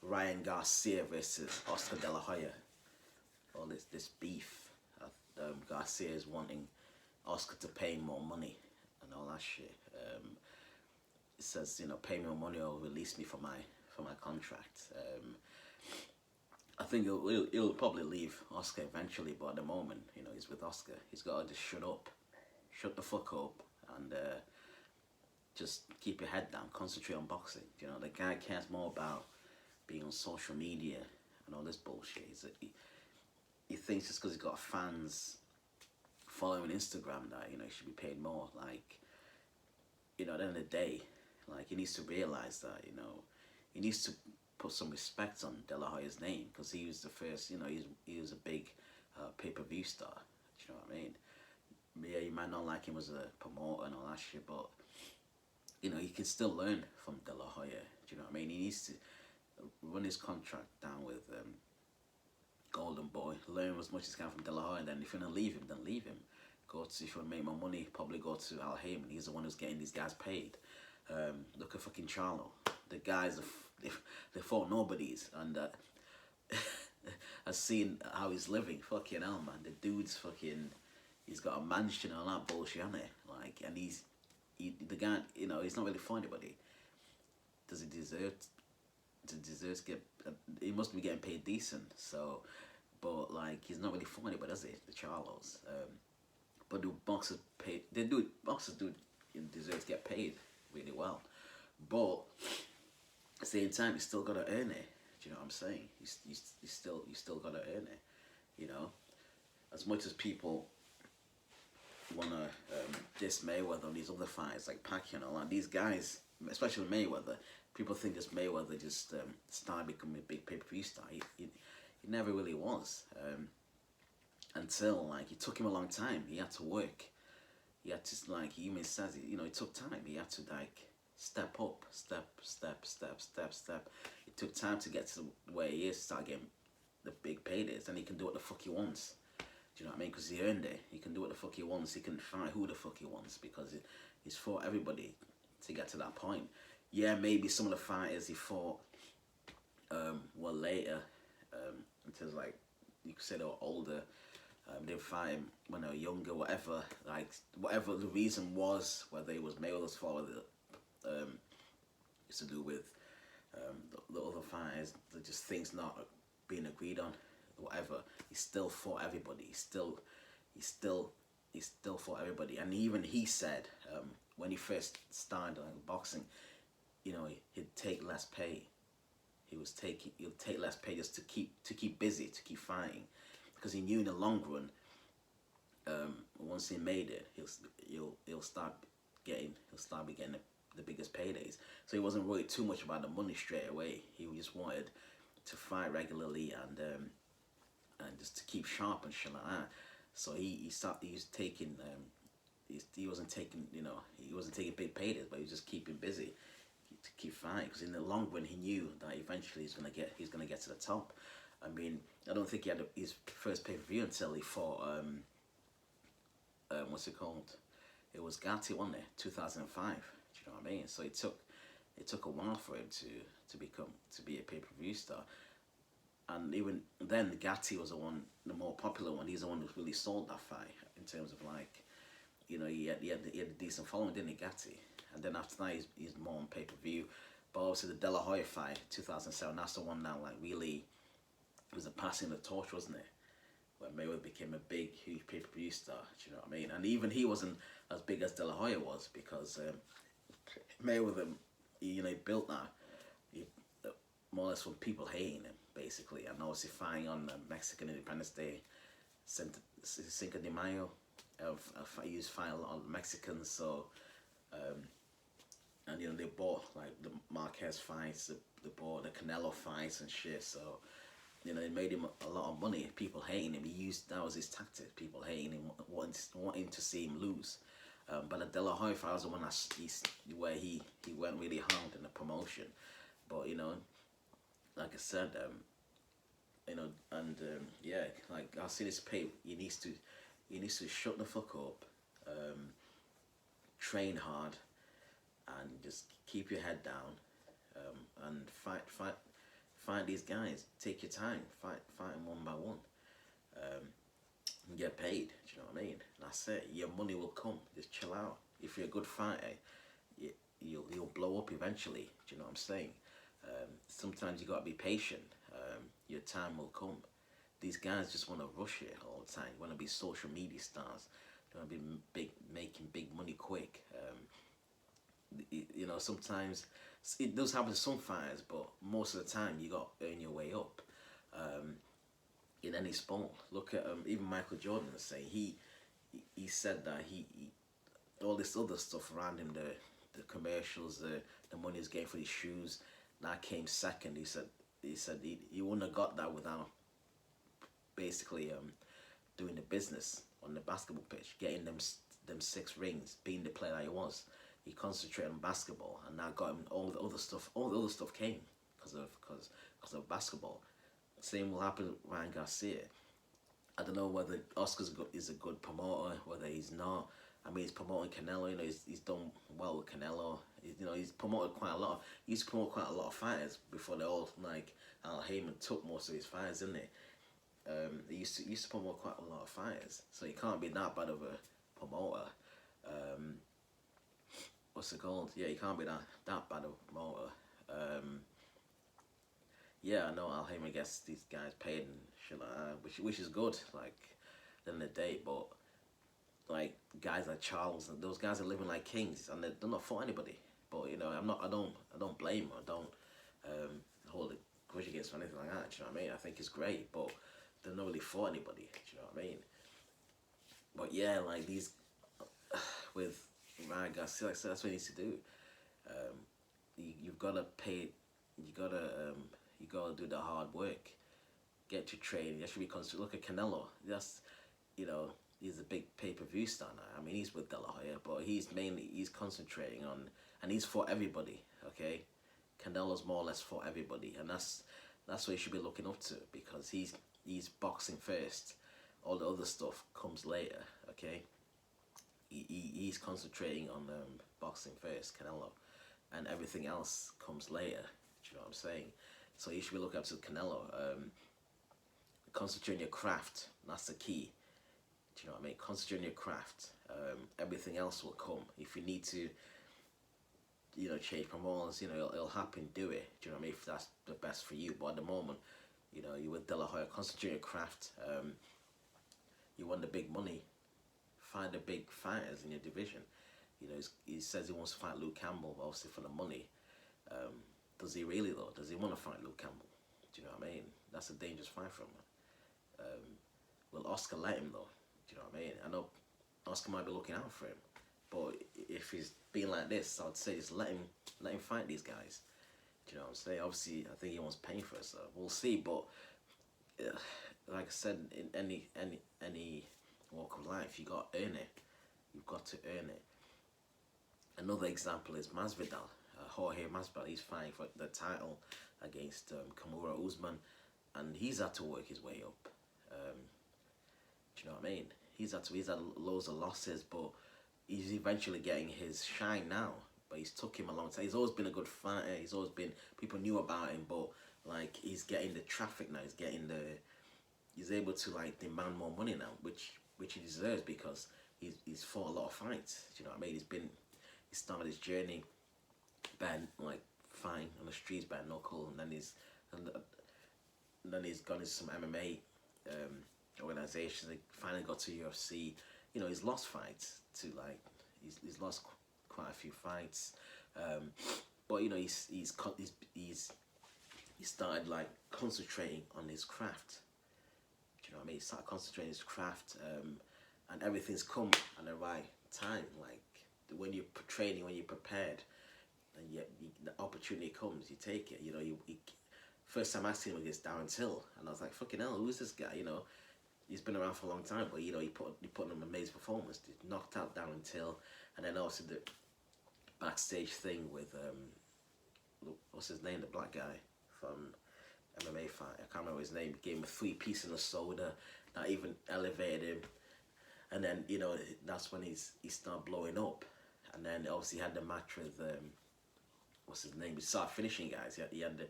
Ryan Garcia versus Oscar De La Hoya. All this beef. Garcia is wanting Oscar to pay more money and all that shit. It says, pay me more money or release me for my contract. I think he'll probably leave Oscar eventually, but at the moment, he's with Oscar. He's got to just shut the fuck up, and just keep your head down, concentrate on boxing. The guy cares more about being on social media and all this bullshit. He thinks just because he's got fans following Instagram that he should be paid more. Like, at the end of the day, like, he needs to realize that he needs to put some respect on De La Hoya's name, because he was the first. He was a big pay-per-view star. Do you know what I mean? Yeah, you might not like him as a promoter and all that shit, but he can still learn from De La Hoya. Do you know what I mean? He needs to run his contract down with Golden Boy, learn as much as he can from De La Hoya, and then if you're gonna leave him, then leave him. If you want to make more money, probably go to Al Heyman. He's the one who's getting these guys paid. Look at fucking Charlo. The guys, they fought nobodies, and I've seen how he's living. Fucking hell, man. The dude's fucking. He's got a mansion and all that bullshit, hasn't he? Like, and the guy, he's not really for anybody. Does he deserve? To get? He must be getting paid decent. So, but like, he's not really for anybody, does he? The Charlos. But do boxers pay? Boxers do deserve to get paid really well, but at the same time, you still gotta earn it. Do you know what I'm saying? You still gotta earn it. As much as people wanna diss Mayweather and these other fights like Pacquiao and all that, these guys, especially Mayweather, people think this Mayweather just started becoming a big pay-per-view star. He never really was. Until, like, it took him a long time. He had to work. He had to, like, he even says, it took time. He had to, like, step up, step. It took time to get to where he is, start getting the big paydays, and he can do what the fuck he wants. Do you know what I mean? Because he earned it. He can do what the fuck he wants. He can fight who the fuck he wants, because he's fought everybody to get to that point. Yeah, maybe some of the fighters he fought were later, in terms of, like, you could say they were older. They fight him when they were younger, whatever the reason was, whether it was Mayweather's fault, whether it's to do with the other fighters, just things not being agreed on, whatever. He still fought everybody. He still fought everybody. And even he said, when he first started boxing, he'd take less pay. He'll take less pay just to keep busy, to keep fighting. Because he knew in the long run, once he made it, he'll start getting the biggest paydays. So he wasn't worried too much about the money straight away. He just wanted to fight regularly and just to keep sharp and shit like that. So he wasn't taking big paydays, but he was just keeping busy to keep fighting. Because in the long run, he knew that eventually he's gonna get to the top. I mean, I don't think he had his first pay-per-view until he fought, what's it called? It was Garcia, wasn't it? 2005. Do you know what I mean? So it took a while for him to be a pay-per-view star. And even then, Gatti was the more popular one. He's the one who really sold that fight in terms of, like, he had a decent following, didn't he, Gatti? And then after that, he's more on pay-per-view. But obviously the De La Hoya fight, 2007, that's the one that, like, really was a passing the torch, wasn't it? When Mayweather became a big, huge pay-per-view star. Do you know what I mean? And even he wasn't as big as De La Hoya was, because Mayweather, he built that more or less from people hating him, basically, and obviously fighting on Mexican Independence Day, Cinco de Mayo. He used to fight a lot of Mexicans, so and they bought, like, the Marquez fights, they bought the Canelo fights and shit. So it made him a lot of money. People hating him. That was his tactic. People hating him, wanting to see him lose. But the De La Hoya fight was the one where he went really hard in the promotion. But like I said, yeah, like, I've seen his pay. He needs to shut the fuck up, train hard, and just keep your head down, and fight these guys. Take your time. Fight them one by one. And get paid. Do you know what I mean? That's it. Your money will come. Just chill out. If you're a good fighter, you'll blow up eventually. Do you know what I'm saying? Sometimes you gotta be patient. Your time will come. These guys just want to rush it all the time. Want to be social media stars. They want to be making big money quick. You know, sometimes it does happen to some fighters, but most of the time you got to earn your way up. In any sport, look at even Michael Jordan is saying he said that he all this other stuff around him, the commercials, the money he's getting for his shoes, that came second. He said he wouldn't have got that without basically doing the business on the basketball pitch, getting them 6 rings, being the player that he was. He concentrated on basketball, and that got him all the other stuff. All the other stuff came because of basketball. Same will happen with Ryan Garcia. I don't know whether Oscar's is a good promoter, whether he's not. I mean, he's promoting Canelo. You know, he's done well with Canelo. He's promoted quite a lot. He used to promote quite a lot of fighters before they all, like, Al Heyman took most of his fighters, didn't he? He used to promote quite a lot of fighters, so he can't be that bad of a promoter. What's it called? Yeah, he can't be that bad of a promoter. Yeah, I know Al Heyman gets these guys paid and shit like that, which is good, like, at the end of the day, but like guys like Charles, and those guys are living like kings, and they're not for anybody. But you know, I don't blame them. I don't hold a grudge against or anything like that. Do you know what I mean? I think it's great, but they're not really for anybody. Do you know what I mean? But yeah, like these with Ryan Garcia, like I said, that's what he needs to do. You've got to pay. You gotta do the hard work. Get your training. That should be considered. Look at Canelo. That's, you know, he's a big pay-per-view star now. I mean, he's with De La Hoya, but he's concentrating on, and he's for everybody. Okay, Canelo's more or less for everybody, and that's what you should be looking up to, because he's boxing first. All the other stuff comes later. Okay, he's concentrating on boxing first, Canelo, and everything else comes later. Do you know what I'm saying? So you should be looking up to Canelo. Concentrate on your craft. That's the key. Do you know what I mean? Concentrate on your craft. Everything else will come. If you need to, you know, change promoters, you know, it'll happen. Do it. Do you know what I mean? If that's the best for you. But at the moment, you know, you're with De La Hoya. Concentrate on your craft. You want the big money. Find the big fighters in your division. You know, he says he wants to fight Luke Campbell, obviously for the money. Does he really though? Does he want to fight Luke Campbell? Do you know what I mean? That's a dangerous fight for him. Will Oscar let him though? Do you know what I mean? I know Oscar might be looking out for him, but if he's being like this, I'd say just let him fight these guys. Do you know what I'm saying? Obviously, I think he wants pain for us, so we'll see. But like I said, in any walk of life, you got to earn it. You've got to earn it. Another example is Masvidal. Hoya Masvidal, he's fighting for the title against Kamaru Usman, and he's had to work his way up. Do you know what I mean? He's had loads of losses, but he's eventually getting his shine now. But he's took him a long time. He's always been a good fighter. He's always been, people knew about him, but like he's getting the traffic now. He's able to like demand more money now, which he deserves, because he's fought a lot of fights. Do you know what I mean? He started his journey by like fighting on the streets by knuckle, and then he's gone into some MMA organizations. He finally got to UFC. You know, he's lost fights to like he's lost quite a few fights, but you know he started like concentrating on his craft. Do you know what I mean? He started concentrating on his craft, and everything's come at the right time. Like when you're training, when you're prepared, and the opportunity comes, you take it. You know, first time I seen him against Darren Till, and I was like, fucking hell, who's this guy? You know, he's been around for a long time, but you know, he put on an amazing performance. He knocked out Darren Till, and then also the backstage thing with what's his name, the black guy from MMA fight. I can't remember his name. Gave him a 3-piece and a soda. That even elevated him. And then, you know, that's when he started blowing up. And then obviously he had the match with what's his name? He started finishing guys. He had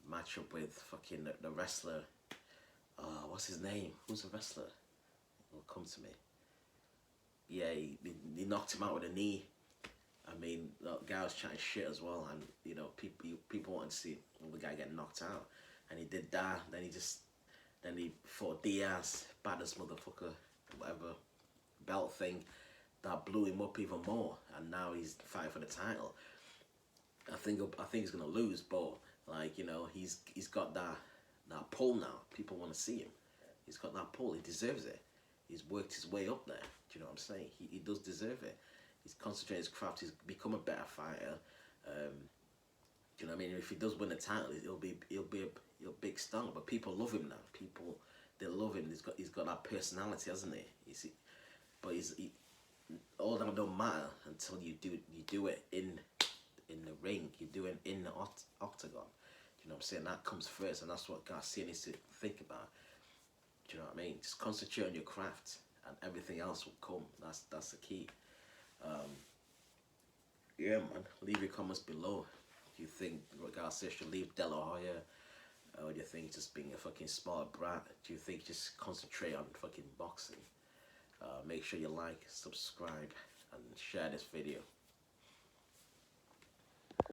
match up with fucking the wrestler. What's his name? Who's the wrestler? It'll come to me. Yeah, he knocked him out with a knee. I mean, the guy was chatting shit as well, and you know, people wanted to see the guy get knocked out, and he did that. Then he fought Diaz, baddest motherfucker, whatever belt thing, that blew him up even more, and now he's fighting for the title. I think he's gonna lose, but like, you know, he's got that pull now. People want to see him. He's got that pull. He deserves it. He's worked his way up there. Do you know what I'm saying? He does deserve it. He's concentrated his craft. He's become a better fighter. Do you know what I mean? If he does win the title, he'll be a big star. But people love him now. They love him. He's got that personality, hasn't he? All that don't matter until you do it in the ring. You do it in the octagon. Do you know what I'm saying? That comes first, and that's what Garcia needs to think about. Do you know what I mean? Just concentrate on your craft, and everything else will come. That's the key. Yeah, man. Leave your comments below. Do you think Garcia should leave De La Hoya? Or do you think just being a fucking smart brat? Do you think just concentrate on fucking boxing? Make sure you like, subscribe, and share this video.